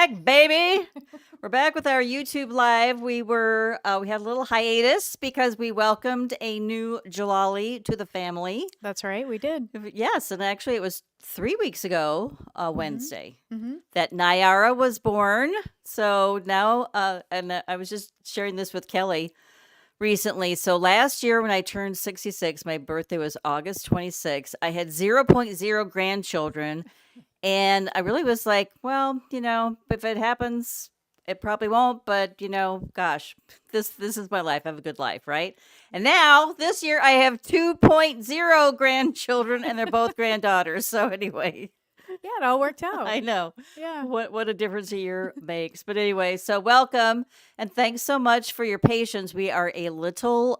back, baby. We're back with our YouTube live. We had a little hiatus because we welcomed a new Jalali to the family. That's right, we did. Yes, and actually it was 3 weeks ago, Mm-hmm. Wednesday, Mm-hmm. that Nayara was born. So now, I was just sharing this with Kelly recently. So last year when I turned 66, my birthday was August 26th. I had 0.0 grandchildren. And I really was like, well, if it happens, it probably won't. But gosh, this is my life. I have a good life, right? And now this year I have 2.0 grandchildren, and they're both granddaughters. So anyway, Yeah, it all worked out. I know Yeah. what a difference a year makes. But anyway, so welcome and thanks so much for your patience. We are a little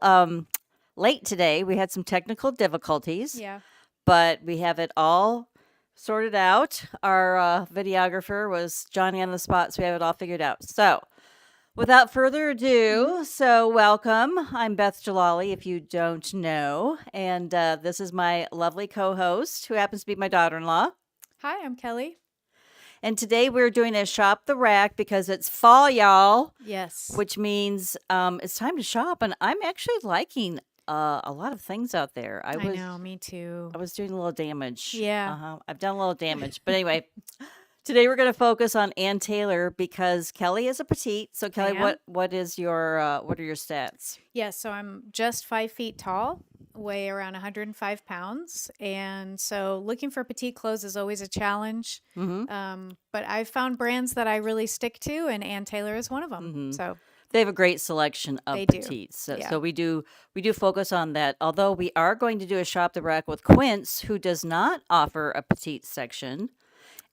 late today. We had some technical difficulties. Yeah. But we have it all sorted out. Our videographer was Johnny on the spot, so we have it all figured out. So, without further ado, so welcome. I'm Beth Jalali, if you don't know, and this is my lovely co-host, who happens to be my daughter-in-law. Hi, I'm Kelly. And today we're doing a shop the rack because it's fall, y'all. Yes. Which means it's time to shop, and I'm actually liking a lot of things out there. I know, me too. I was doing a little damage. Yeah. I've done a little damage. But anyway, today we're going to focus on Ann Taylor because Kelly is a petite. So Kelly, what are your stats? Yes, so I'm just 5 feet tall, weigh around 105 pounds. And so looking for petite clothes is always a challenge. Mm-hmm. But I've found brands that I really stick to, and Ann Taylor is one of them. Mm-hmm. So they have a great selection of They do. petites. So, Yeah. so we do focus on that. Although we are going to do a shop the rack with Quince, who does not offer a petite section.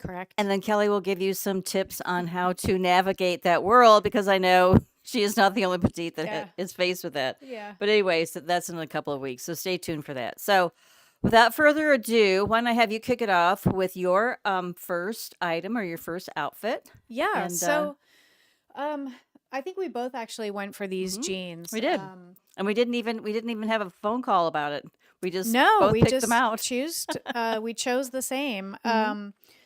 correct. And then Kelly will give you some tips on how to navigate that world because I know she is not the only petite that Yeah. is faced with that. Yeah. But anyway, so that's in a couple of weeks. So stay tuned for that. So without further ado, why don't I have you kick it off with your first item or your first outfit? Yeah. And, So I think we both actually went for these jeans. We did. And we didn't even have a phone call about it. We just both we picked just them out. we chose the same.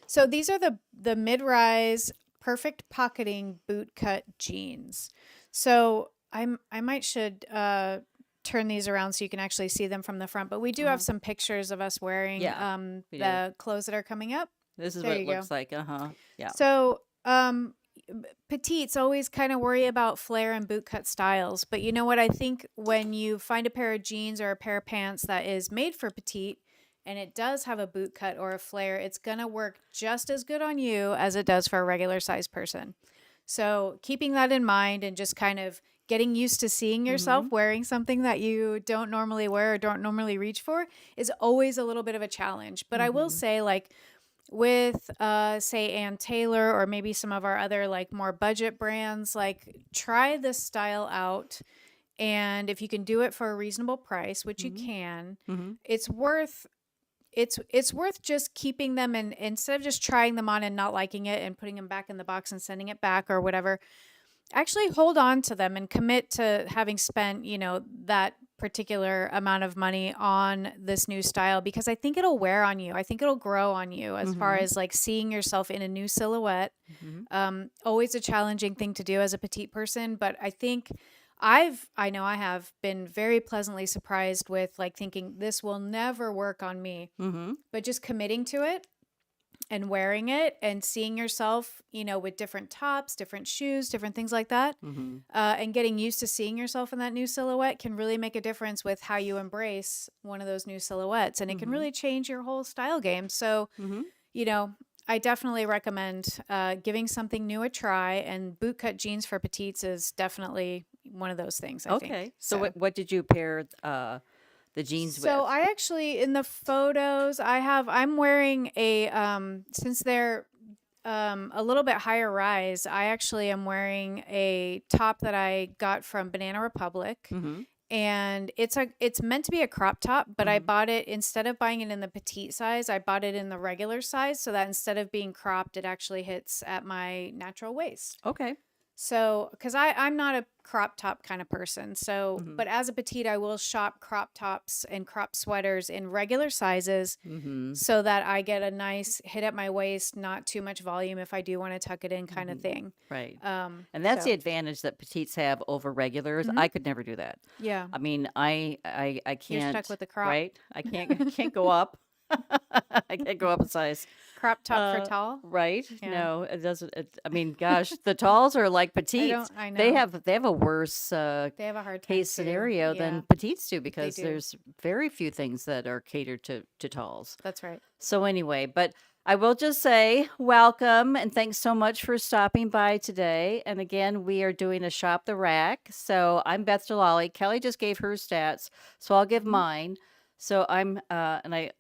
So these are the mid-rise perfect pocketing boot cut jeans. So I might should turn these around so you can actually see them from the front. But we do have some pictures of us wearing we the clothes that are coming up. This is There what you it looks like. Yeah. So petites always kind of worry about flare and boot cut styles. But you know what? I think when you find a pair of jeans or a pair of pants that is made for petite and it does have a boot cut or a flare, it's going to work just as good on you as it does for a regular size person. So keeping that in mind and just kind of getting used to seeing yourself wearing something that you don't normally wear or don't normally reach for is always a little bit of a challenge. But I will say, like, with say Ann Taylor or maybe some of our other like more budget brands, like try this style out, and if you can do it for a reasonable price, which you can, it's worth just keeping them, and instead of just trying them on and not liking it and putting them back in the box and sending it back or whatever, actually hold on to them and commit to having spent that particular amount of money on this new style, because I think it'll wear on you. I think it'll grow on you as far as like seeing yourself in a new silhouette. Always a challenging thing to do as a petite person, but I think I have been very pleasantly surprised with like thinking this will never work on me, but just committing to it and wearing it and seeing yourself, with different tops, different shoes, different things like that, and getting used to seeing yourself in that new silhouette can really make a difference with how you embrace one of those new silhouettes. And it can really change your whole style game. So, I definitely recommend giving something new a try, and bootcut jeans for petites is definitely one of those things, I think. Okay. So what did you pair the jeans with? So I actually, in the photos, I'm wearing a, since they're a little bit higher rise, I actually am wearing a top that I got from Banana Republic. And it's meant to be a crop top, but I bought it, instead of buying it in the petite size, I bought it in the regular size, so that instead of being cropped, it actually hits at my natural waist. Okay. So, because I'm not a crop top kind of person. So, Mm-hmm. but as a petite, I will shop crop tops and crop sweaters in regular sizes Mm-hmm. so that I get a nice hit at my waist, not too much volume if I do want to tuck it in kind of thing. Right. And that's the So, advantage that petites have over regulars. mhm, I could never do that. yeah, I mean, I you're stuck can't, with the crop. right? I can't go up. I can't go up a size. Crop top for tall. Right? Yeah. No, it doesn't. I mean, gosh, the talls are like petites. I They know. have a worse They have a hard time case too. scenario Yeah, than petites do because do. there's very few things that are catered to talls. That's right. So anyway, but I will just say welcome and thanks so much for stopping by today. And again, we are doing a shop the rack. So I'm Beth Delali. Kelly just gave her stats, so I'll give Mhm. mine. So I'm and I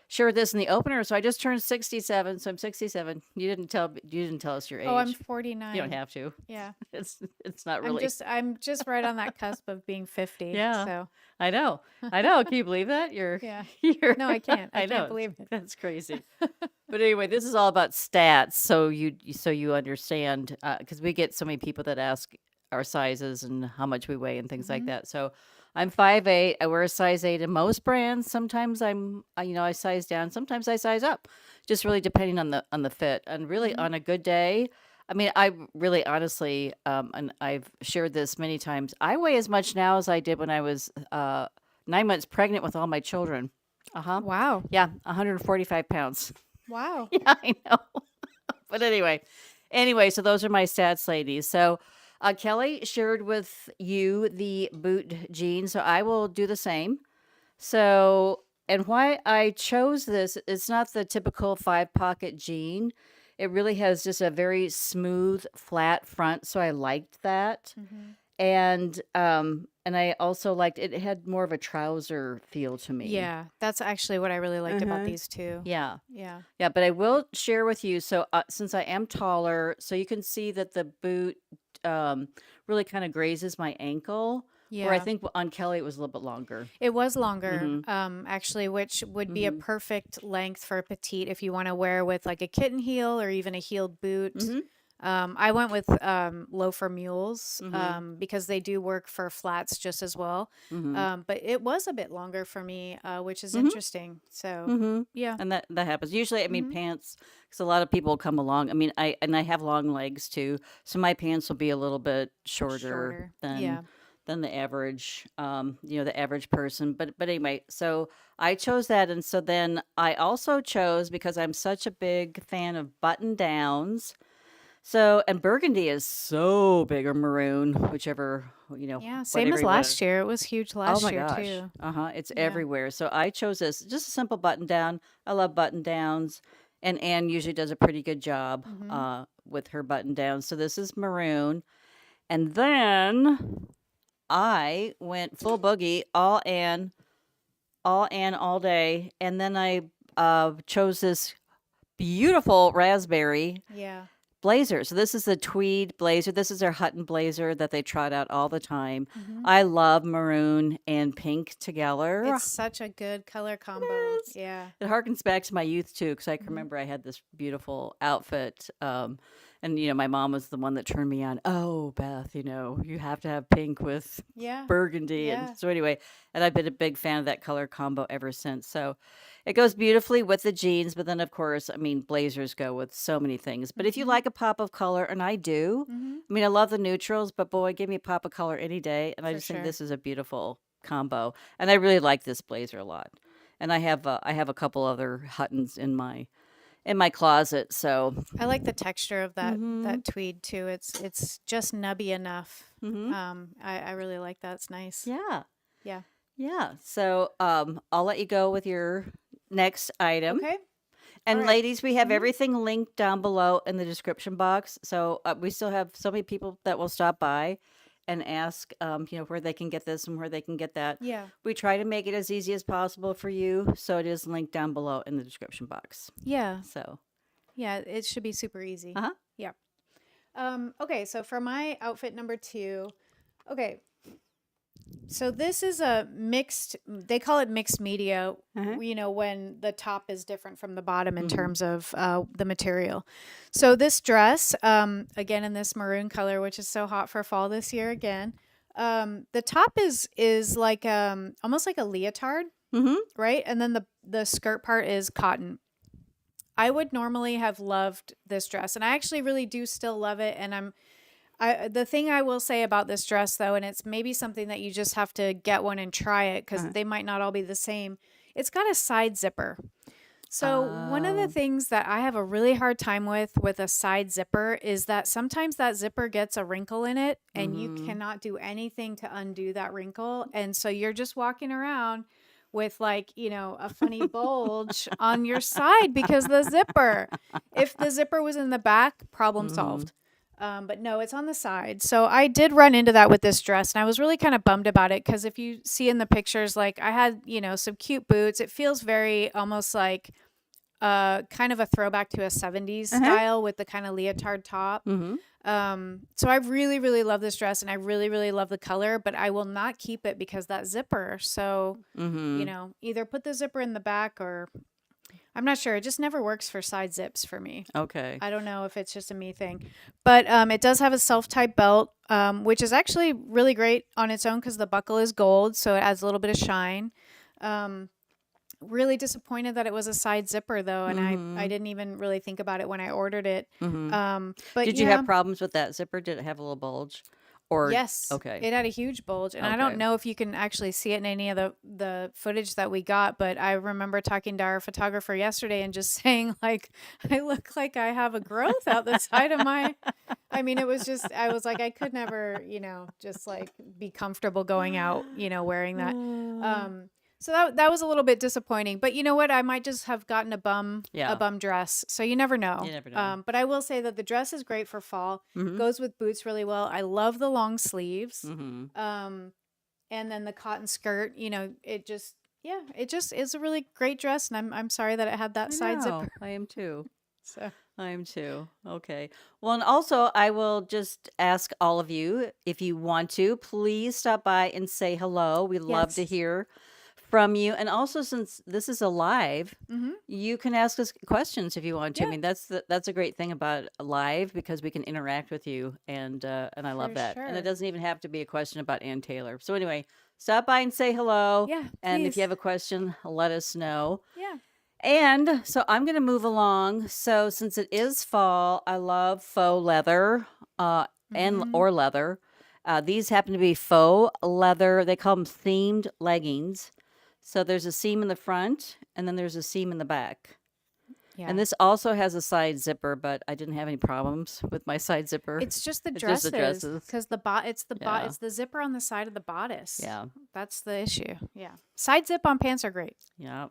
shared this in the opener. So I just turned 67. So I'm 67. You didn't tell us your age. Oh, I'm You 49. don't have to. Yeah. It's not I'm really. I'm just right on that cusp of being 50. Yeah. So, I know. Can you believe that? yeah. You're No, I can't. I know. can't believe it. That's crazy. But anyway, this is all about stats, so you understand, because we get so many people that ask our sizes and how much we weigh and things like Mhm. that. So I'm 5'8". I wear a size 8 in most brands. Sometimes I size down. Sometimes I size up, just really depending on the fit. And really, Mhm. on a good day, I mean, I really honestly, and I've shared this many times. I weigh as much now as I did when I was 9 months pregnant with all my children. Wow. Yeah, 145 pounds. Wow. Yeah, I know. But anyway, so those are my stats, ladies. So Kelly shared with you the boot jeans, so I will do the same. So, and why I chose this, it's not the typical 5 pocket jean. It really has just a very smooth, flat front, so I liked that. Mhm. And I also liked it had more of a trouser feel to me. Yeah, that's actually what I really liked about these two. Yeah. Yeah. Yeah, but I will share with you. So, since I am taller, so you can see that the boot really kind of grazes my ankle. Where I Yeah. think on Kelly it was a little bit longer. It was longer, Mhm. actually, which would be a Mhm. perfect length for a petite if you want to wear with like a kitten heel or even a heeled boot. Mhm. I went with loafer mules Mhm. because they do work for flats just as well. Mhm. But it was a bit longer for me, which is Mhm. interesting. So, Mhm. yeah. And that happens. Usually, I mean, Mhm. pants, because a lot of people come along. I mean, I have long legs too, so my pants will be a little bit shorter Shorter. than Yeah. the average, the average person. But anyway, so I chose that, and so then I also chose because I'm such a big fan of button downs. So and burgundy is so big, or maroon, whichever Yeah. Same whatever as you want to. last year. It was huge Oh last my year, gosh. too. It's Yeah. everywhere. So I chose this, just a simple button down. I love button downs, and Anne usually does a pretty good job Hmm. with her button downs. So this is maroon, and then I went full boogie, all day, and then I chose this beautiful raspberry Yeah. blazer. So this is the tweed blazer. This is their Hutton blazer that they trot out all the time. Hmm. I love maroon and pink together. It's such a good color combo. Yes. Yeah. It harkens back to my youth too, because I can Hmm. remember I had this beautiful outfit. And my mom was the one that turned me on. Oh, Beth, you have to have pink with Yeah. burgundy. Yeah. And so anyway, and I've been a big fan of that color combo ever since. So it goes beautifully with the jeans, but then of course, I mean, blazers go with so many things. But if you Hmm. like a pop of color, and I do, Hmm. I mean, I love the neutrals, but boy, give me a pop of color any day. And I For just think sure. this is a beautiful combo. And I really like this blazer a lot. And I have a couple other Huttons in my closet. So, I like the texture of mhm, that tweed too. It's just nubby enough. mhm, I really like that. It's nice. yeah, Yeah. yeah. So, I'll let you go with your next item. Okay. And All right. ladies, we have Mhm. everything linked down below in the description box. So we still have so many people that will stop by and ask, where they can get this and where they can get that. Yeah. We try to make it as easy as possible for you. So it is linked down below in the description box. Yeah. So, Yeah. It should be super easy. uh-huh. Yeah. Okay. So for my outfit number 2, okay. So this is a mixed, they call it mixed media, Uh-huh. when the top is different from the bottom in Mm-hmm. terms of the material. So this dress, again in this maroon color, which is so hot for fall this year again, the top is like almost like a leotard, Mm-hmm. right? And then the skirt part is cotton. I would normally have loved this dress, and I actually really do still love it. And the thing I will say about this dress though, and it's maybe something that you just have to get one and try it because Uh-huh. they might not all be the same. It's got a side zipper. So one of the Oh. things that I have a really hard time with a side zipper is that sometimes that zipper gets a wrinkle in it and you Mm-hmm. cannot do anything to undo that wrinkle. And so you're just walking around with like, a funny bulge on your side because the zipper. If the zipper was in the back, problem Mm-hmm. solved. But no, it's on the side. So I did run into that with this dress, and I was really kind of bummed about it because if you see in the pictures, like I had, some cute boots. It feels very almost like kind of a throwback to a 70s Uh-huh. style with the kind of leotard top. Mm-hmm. So I really, really love this dress, and I really, really love the color, but I will not keep it because that zipper. So, Mm-hmm. either put the zipper in the back or I'm not sure. It just never works for side zips for me. Okay. I don't know if it's just a me thing, but it does have a self-type belt, which is actually really great on its own because the buckle is gold, so it adds a little bit of shine. Um, really disappointed that it was a side zipper though, and I Mm-hmm. didn't even really think about it when I ordered it. Mm-hmm. But Did you yeah, have problems with that zipper? Did it have a little bulge? Or yes, okay. it had a huge bulge, and I Okay. don't know if you can actually see it in any of the footage that we got, but I remember talking to our photographer yesterday and just saying like, I look like I have a growth out the side of my. I mean, it was just I was like I could never, just like be comfortable going out, wearing that. So that was a little bit disappointing, but you know what? I might just have gotten a Yeah. bum dress. So you never You know. never know. But I will say that the dress is great for fall. Mm-hmm. Goes with boots really well. I love the long sleeves. Mm-hmm. And then the cotton skirt, it just is a really great dress, and I'm sorry that it had that I side know. zipper. I am too. So I am too. Okay. Well, and also, I will just ask all of you if you want to, please stop by and say hello. We love to yes. hear from you. And also, since this is a live, Mm-hmm. you can ask us questions if you want to. I Yeah, mean, that's a great thing about a live because we can interact with you, and I love for that. And it sure. doesn't even have to be a question about Ann Taylor. So anyway, stop by and say hello. Yeah, And if you please. have a question, let us know. Yeah. And so I'm going to move along. So since it is fall, I love faux leather and Mm-hmm. or leather. These happen to be faux leather. They call them themed leggings. So there's a seam in the front and then there's a seam in the back. Yeah. And this also has a side zipper, but I didn't have any problems with my side zipper. It's just the It's just the dresses dresses. because Yeah. it's the zipper on the side of the bodice. Yeah. That's the issue. Yeah. Side zip on pants are great. Yeah.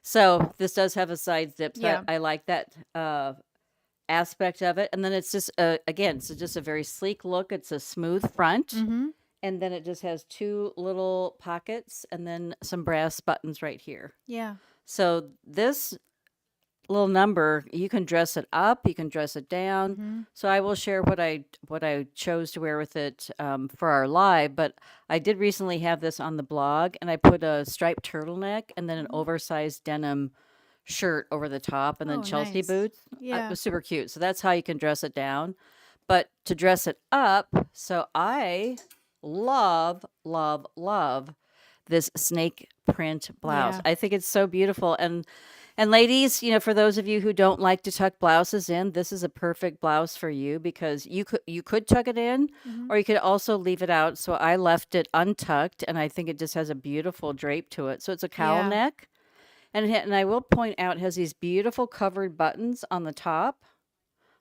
So this does have a side zip. So Yeah. I like that aspect of it. And then it's just, again, so just a very sleek look. It's a smooth front. Mm-hmm. And then it just has two little pockets and then some brass buttons right here. Yeah. So this little number, you can dress it up, you can dress it down. Mm-hmm. So I will share what I chose to wear with it for our live. But I did recently have this on the blog, and I put a striped turtleneck and then an oversized denim shirt over the top, and then Oh, Chelsea nice. boots. It Yeah. was super cute. So that's how you can dress it down. But to dress it up, so I love, love, love this snake print blouse. Yeah. I think it's so beautiful. And ladies, for those of you who don't like to tuck blouses in, this is a perfect blouse for you because you could tuck it in Mm-hmm. or you could also leave it out. So I left it untucked and I think it just has a beautiful drape to it. So it's a cowl Yeah. neck. And I will point out it has these beautiful covered buttons on the top,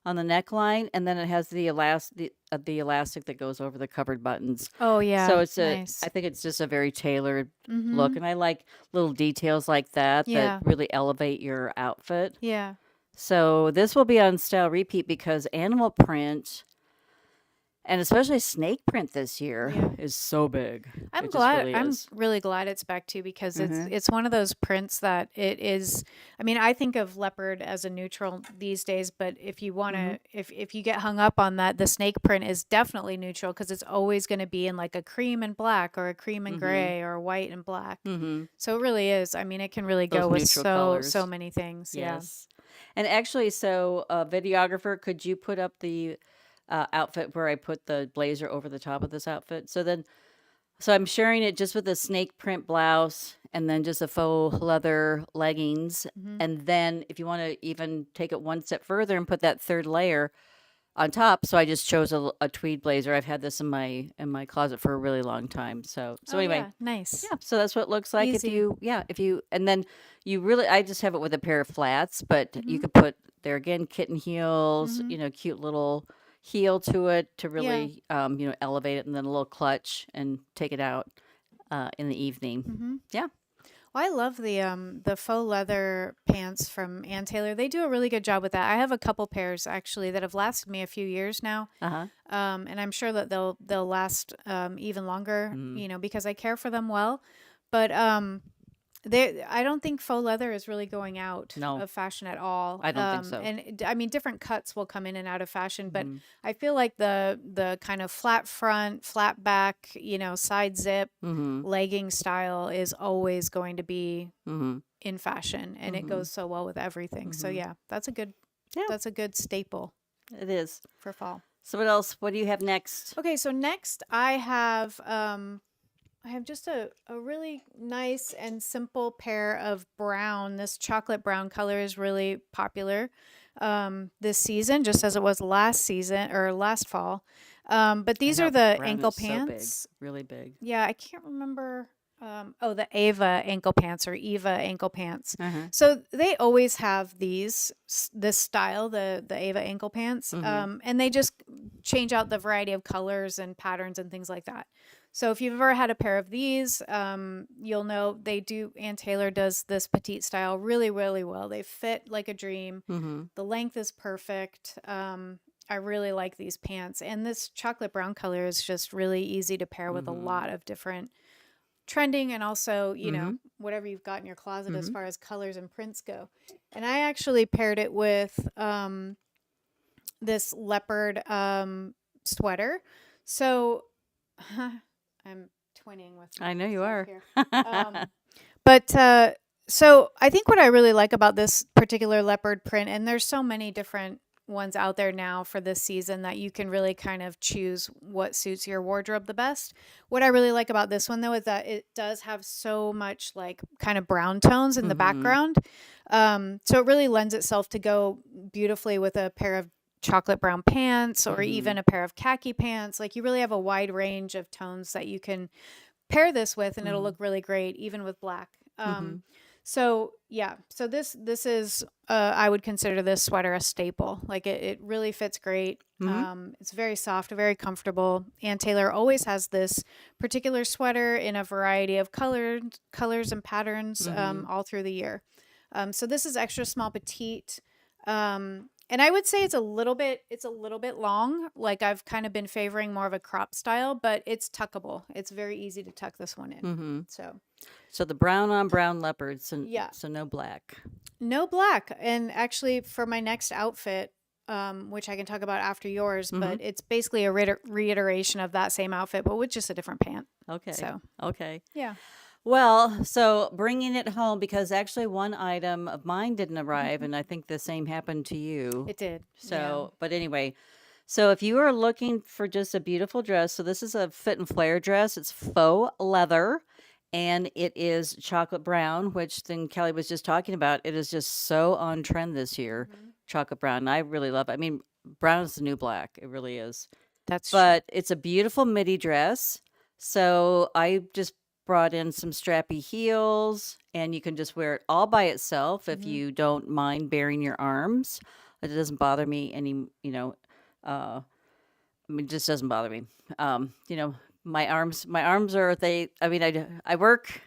on the neckline, and then it has the elastic that goes over the covered buttons. Oh yeah. So Nice. I think it's just a very tailored Mm-hmm. look, and I like little details like that Yeah. that really elevate your outfit. Yeah. So this will be on Style Repeat because animal print And especially snake print this year Yeah. is so big. I'm It just glad. really I'm is. really glad it's back too because Mm-hmm. it's one of those prints that it is. I mean, I think of leopard as a neutral these days, but if you want Mm-hmm. to, if you get hung up on that, the snake print is definitely neutral because it's always going to be in like a cream and black or a cream and Mm-hmm. gray or white and black. Mm-hmm. So it really is. I mean, it can really go Those with neutral so colors. many things. Yeah. Yes. And actually, so videographer, could you put up the outfit where I put the blazer over the top of this outfit? So I'm sharing it just with a snake print blouse and then just a faux leather leggings. Hmm. And then if you want to even take it one step further and put that third layer on top, so I just chose a tweed blazer. I've had this in my closet for a really long time. So Oh anyway, yeah, nice, yeah, so that's what it looks like if easy. you, yeah, if you, and then you really, I just have it with a pair of flats, but you Hmm. could put there again kitten heels, Hmm. cute little heel to it to Yeah. really, elevate it, and then a little clutch and take it out in the evening. Hmm. Yeah. Well, I love the faux leather pants from Ann Taylor. They do a really good job with that. I have a couple pairs actually that have lasted me a few years now, Uh huh. and I'm sure that they'll last even longer. Mm. You know, because I care for them well. But I don't think faux leather is really going out No, of fashion at all. I don't think so. I mean, different cuts will come in and out of fashion, but Mm-hmm. I feel like the kind of flat front, flat back, side zip Mm-hmm. legging style is always going to be Mm-hmm. in fashion, and it Mm-hmm. goes so well with everything. So Mm-hmm. yeah, Yeah, that's a good staple it is. for fall. So what else? What do you have next? Okay, so next I have just a really nice and simple pair of brown. This chocolate brown color is really popular this season, just as it was last season or last fall. But I these are know the brown ankle is so big, pants. really big. Yeah, I can't remember. Oh, the Ava ankle pants or Eva ankle pants. Uh huh. So they always have this style, the Ava ankle pants, Mm-hmm. and they just change out the variety of colors and patterns and things like that. So if you've ever had a pair of these, you'll know they do. Ann Taylor does this petite style really, really well. They fit like a dream. Mm-hmm. The length is perfect. I really like these pants, and this chocolate brown color is just really easy to pair with a Mm-hmm. lot of different trending and also, Mm-hmm. whatever you've got in your closet as Mm-hmm. far as colors and prints go. And I actually paired it with this leopard sweater. So I'm twinning with I know you myself are. here. Um, but so I think what I really like about this particular leopard print, and there's so many different ones out there now for this season that you can really kind of choose what suits your wardrobe the best. What I really like about this one though is that it does have so much like kind of brown tones in the Mm-hmm. background. So it really lends itself to go beautifully with a pair of chocolate brown pants or Mm-hmm. even a pair of khaki pants. Like you really have a wide range of tones that you can pair this with and it'll Mm-hmm. look really great even with black. Mm-hmm. So yeah, so this is I would consider this sweater a staple. Like it really fits great. Mm-hmm. It's very soft, very comfortable. Ann Taylor always has this particular sweater in a variety of colors and patterns Mm-hmm. all through the year. So this is extra small petite. And I would say it's a little bit long. Like I've kind of been favoring more of a crop style, but it's tuckable. It's very easy to tuck this one in. Mm-hmm. So So the brown on brown leopards, and yeah, so no black. no black. And actually, for my next outfit, which I can talk about after yours, Mm-hmm. but it's basically a reiteration of that same outfit, but with just a different pant. Okay. So Okay. yeah. Well, so bringing it home because actually one item of mine didn't arrive, Mhm. and I think the same happened to you. It did. Yeah. So, but anyway, so if you are looking for just a beautiful dress, so this is a fit and flare dress. It's faux leather and it is chocolate brown, which then Kelly was just talking about. It is just so on trend this year, Hmm. chocolate brown. And I really love it. I mean, brown is the new black. It really is. That's true. But it's a beautiful midi dress. So I just brought in some strappy heels, and you can just wear it all by itself if Hmm. you don't mind baring your arms. It doesn't bother me any, uh, I mean, it just doesn't bother me. Um, you know, my arms are I mean, I work.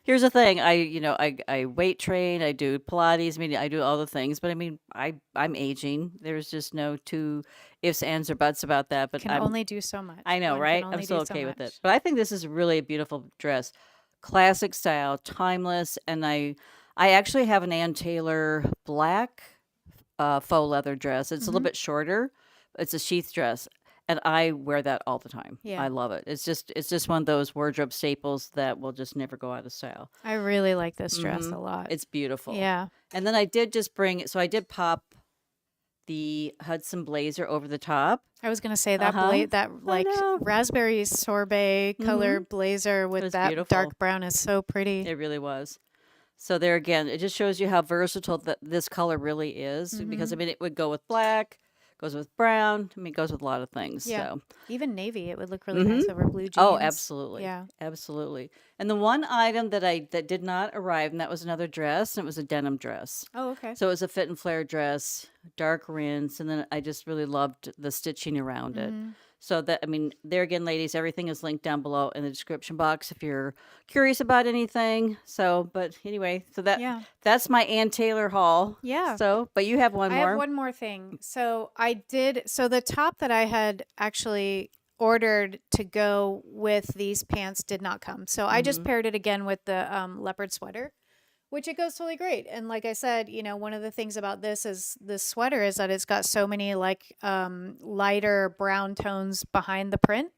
Here's the thing. I weight train, I do Pilates, I mean, I do all the things, but I mean, I'm aging. There's just no two ifs, ands, or buts about that. But Can only do so much. I know, One can right? I'm only still do so okay with it. much. But I think this is really a beautiful dress. Classic style, timeless, and I actually have an Ann Taylor black faux leather dress. It's a little Mm-hmm. bit shorter. It's a sheath dress, and I wear that all the time. Yeah. I love it. It's just one of those wardrobe staples that will just never go out of style. I really like this dress Hmm. a lot. It's beautiful. Yeah. And then I did just bring, so I did pop the Hudson blazer over the top. I was gonna say that Uh-huh. that I like know. raspberry sorbet color Hmm. blazer It with was that beautiful. dark brown is so pretty. It really was. So there again, it just shows you how versatile that this color really is. Because I Mm-hmm. mean, it would go with black, goes with brown. I mean, it goes with a lot of things. Yeah. So, Even navy, it would look really hmm nice over blue oh, jeans. absolutely, Yeah. absolutely. And the one item that did not arrive, and that was another dress, and it was a denim dress. Oh, okay. So it was a fit and flare dress, dark rinse, and then I just really loved the stitching around it. Mm-hmm. So that, I mean, there again, ladies, everything is linked down below in the description box if you're curious about anything. So, but anyway, so Yeah. that's my Ann Taylor haul. Yeah. So, but you have one I have more. one more thing. So the top that I had actually ordered to go with these pants did not come. So I just Mm-hmm. paired it again with the leopard sweater, which it goes totally great. And like I said, one of the things about this sweater is that it's got so many like lighter brown tones behind the print.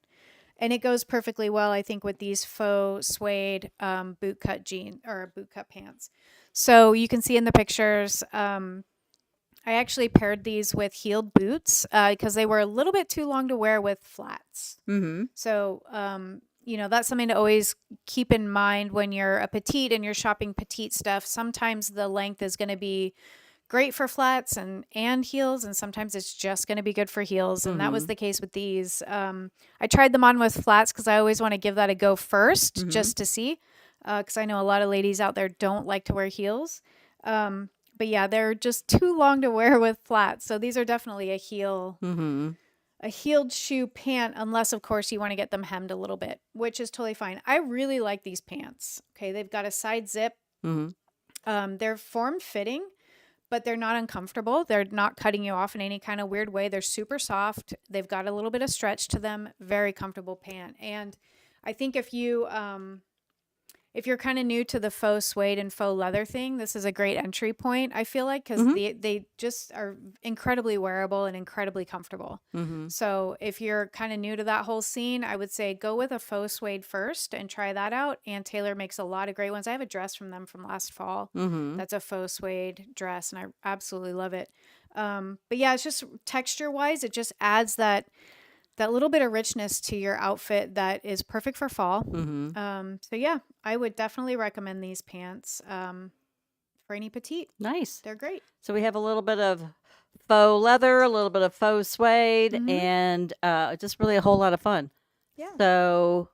And it goes perfectly well, I think, with these faux suede bootcut jean or bootcut pants. So you can see in the pictures, I actually paired these with heeled boots because they were a little bit too long to wear with flats. Mm-hmm. So, that's something to always keep in mind when you're a petite and you're shopping petite stuff. Sometimes the length is going to be great for flats and heels, and sometimes it's just going to be good for heels. And that was Mm-hmm. the case with these. I tried them on with flats because I always want to give that a go first Mm-hmm. just to see, because I know a lot of ladies out there don't like to wear heels. But yeah, they're just too long to wear with flats. So these are definitely Mm-hmm. a heeled shoe pant, unless of course you want to get them hemmed a little bit, which is totally fine. I really like these pants. Okay, they've got a side zip. Mm-hmm. They're form fitting, but they're not uncomfortable. They're not cutting you off in any kind of weird way. They're super soft. They've got a little bit of stretch to them. Very comfortable pant. And I think if you're kind of new to the faux suede and faux leather thing, this is a great entry point, I feel like, because Mm-hmm. they just are incredibly wearable and incredibly comfortable. Mm-hmm. So if you're kind of new to that whole scene, I would say go with a faux suede first and try that out. Ann Taylor makes a lot of great ones. I have a dress from them from last fall. Mm-hmm. That's a faux suede dress, and I absolutely love it. But yeah, it's just texture wise, it just adds that little bit of richness to your outfit that is perfect for fall. Mm-hmm. So yeah, I would definitely recommend these pants for any petite. Nice. They're great. So we have a little bit of faux leather, a little bit of faux suede, Mm-hmm. and just really a whole lot of fun. Yeah. So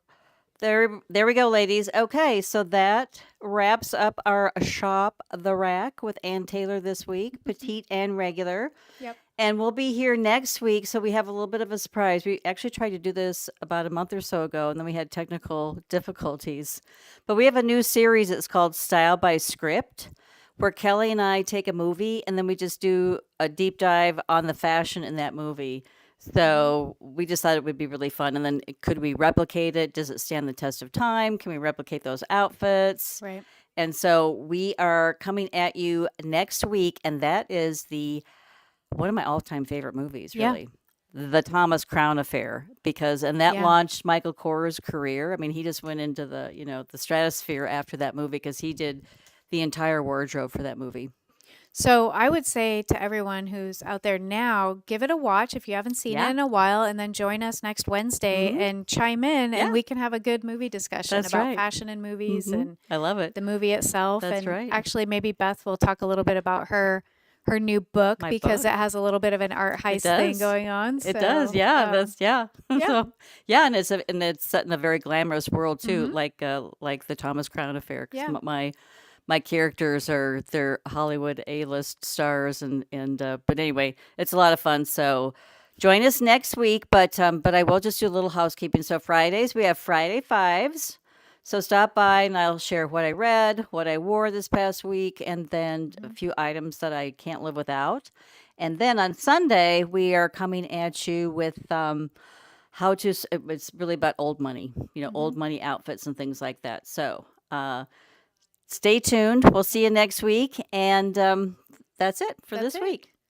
there we go, ladies. Okay, so that wraps up our shop the rack with Ann Taylor this week, petite and regular. Yep. And we'll be here next week, so we have a little bit of a surprise. We actually tried to do this about a month or so ago, and then we had technical difficulties. But we have a new series. It's called Style by Script, where Kelly and I take a movie, and then we just do a deep dive on the fashion in that movie. So we just thought it would be really fun. And then could we replicate it? Does it stand the test of time? Can we replicate those outfits? Right. And so we are coming at you next week, and that is one of my all-time favorite movies, Yeah. really. The Thomas Crown Affair, and that Yeah. launched Michael Kor's career. I mean, he just went into the stratosphere after that movie because he did the entire wardrobe for that movie. So I would say to everyone who's out there now, give it a watch if you haven't seen Yeah. it in a while, and then join us next Wednesday Mhm. and chime in, Yeah. and we can have a good movie discussion That's about right. fashion and movies Mhm. and I love it. the movie itself. That's and right. actually, maybe Beth will talk a little bit about her new book My because book. it has a little bit of an art heist thing does. going on. It does, So, yeah. That's yeah. yeah. So yeah, and it's set in a very glamorous world too, Mhm. like the Thomas Crown Affair. 'Cause Yeah. my characters they're Hollywood A-list stars, and but anyway, it's a lot of fun. So join us next week. But I will just do a little housekeeping. So Fridays we have Friday Fives. So stop by and I'll share what I read, what I wore this past week, and then a Mhm. few items that I can't live without. And then on Sunday, we are coming at you with how to, it's really about old money, Mhm. old money outfits and things like that. So stay tuned. We'll see you next week. And that's it for That's this it. week.